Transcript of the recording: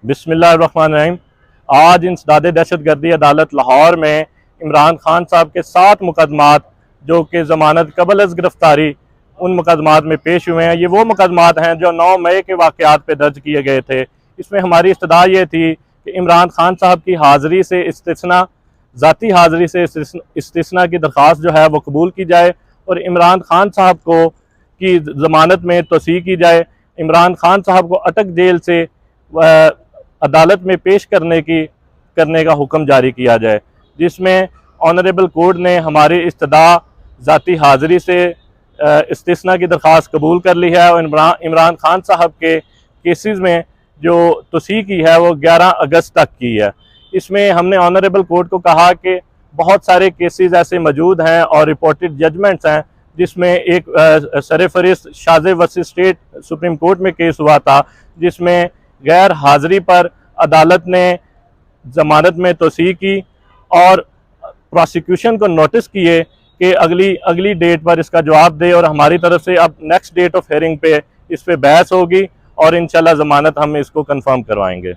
बिस्मिल्लाहिर्रहमानिर्रहीम। आज इंसदाद दहशतगर्दी अदालत लाहौर में इमरान खान साहब के 7 मुकदमात जो कि ज़मानत कबल अज़ गिरफ्तारी उन मुकदमात में पेश हुए हैं। ये वो मुकदमात हैं जो 9 मई के वाक़यात पे दर्ज किए गए थे। इसमें हमारी इस्तदा ये थी कि इमरान खान साहब की हाज़िरी से इस्तिस्ना, ज़ाती हाज़िरी से इस्तिस्ना की दरख्वास्त जो है वो कबूल की जाए और इमरान खान साहब को की ज़मानत में तोसी की जाए। इमरान खान साहब को अटक जेल से अदालत में पेश करने का हुक्म जारी किया जाए, जिसमें ऑनरेबल कोर्ट ने हमारी इस्तदा ज़ाती हाज़िरी से इस्तिस्ना की दरख्वास्त कबूल कर ली है और इमरान खान साहब के केसेस में जो तोसी की है वो 11 अगस्त तक की है। इसमें हमने ऑनरेबल कोर्ट को कहा कि बहुत सारे केसेस ऐसे मौजूद हैं और रिपोर्टेड जजमेंट्स हैं, जिसमें एक सरफहरिस्त शाज़े वर्सेस स्टेट सुप्रीम कोर्ट में केस हुआ था, जिसमें गैर हाज़िरी पर अदालत ने ज़मानत में तोसी की और प्रोसिक्यूशन को नोटिस किए कि अगली डेट पर इसका जवाब दे और हमारी तरफ से अब नेक्स्ट डेट ऑफ हेयरिंग पे इस पे बहस होगी और इंशाल्लाह ज़मानत हम इसको कंफर्म करवाएंगे।